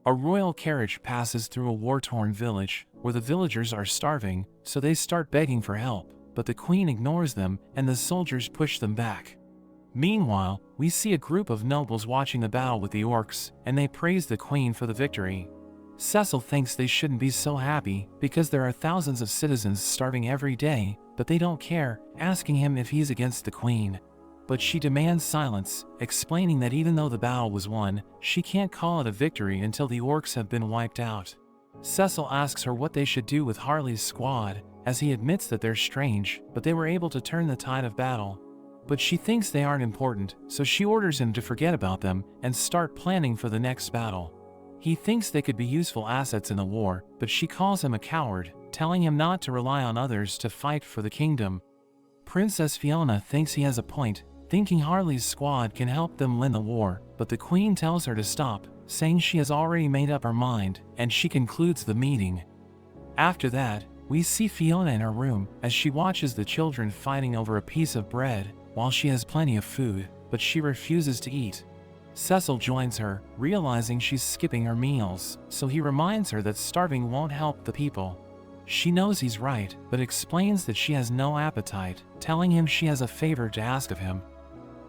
A royal carriage passes through a war-torn village, where the villagers are starving, so they start begging for help, but the queen ignores them and the soldiers push them back. Meanwhile, we see a group of nobles watching the battle with the orcs, and they praise the queen for the victory. Cecil thinks they shouldn't be so happy, because there are thousands of citizens starving every day, but they don't care, asking him if he's against the queen. But she demands silence, explaining that even though the battle was won, she can't call it a victory until the orcs have been wiped out. Cecil asks her what they should do with Harley's squad, as he admits that they're strange, but they were able to turn the tide of battle. But she thinks they aren't important, so she orders him to forget about them and start planning for the next battle. He thinks they could be useful assets in the war, but she calls him a coward, telling him not to rely on others to fight for the kingdom. Princess Fiona thinks he has a point, thinking Harley's squad can help them win the war, but the queen tells her to stop, saying she has already made up her mind, and she concludes the meeting. After that, we see Fiona in her room as she watches the children fighting over a piece of bread, while she has plenty of food, but she refuses to eat. Cecil joins her, realizing she's skipping her meals, so he reminds her that starving won't help the people. She knows he's right, but explains that she has no appetite, telling him she has a favor to ask of him.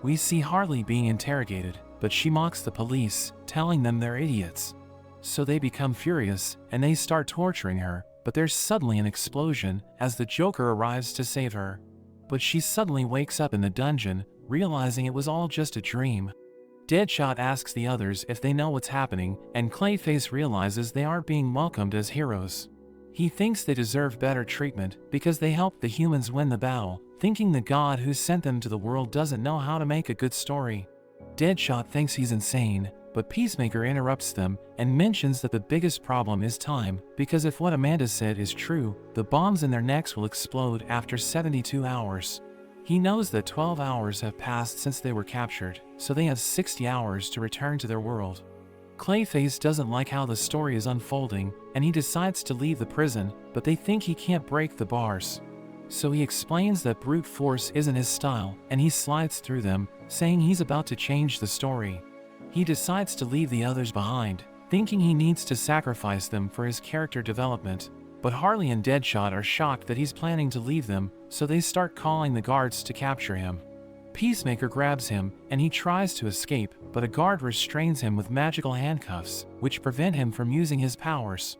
We see Harley being interrogated, but she mocks the police, telling them they're idiots. So they become furious, and they start torturing her, but there's suddenly an explosion as the Joker arrives to save her. But she suddenly wakes up in the dungeon, realizing it was all just a dream. Deadshot asks the others if they know what's happening, and Clayface realizes they aren't being welcomed as heroes. He thinks they deserve better treatment because they helped the humans win the battle, thinking the god who sent them to the world doesn't know how to make a good story. Deadshot thinks he's insane, but Peacemaker interrupts them and mentions that the biggest problem is time, because if what Amanda said is true, the bombs in their necks will explode after 72 hours. He knows that 12 hours have passed since they were captured, so they have 60 hours to return to their world. Clayface doesn't like how the story is unfolding, and he decides to leave the prison, but they think he can't break the bars. So he explains that brute force isn't his style, and he slides through them, saying he's about to change the story. He decides to leave the others behind, thinking he needs to sacrifice them for his character development. But Harley and Deadshot are shocked that he's planning to leave them, so they start calling the guards to capture him. Peacemaker grabs him, and he tries to escape, but a guard restrains him with magical handcuffs, which prevent him from using his powers.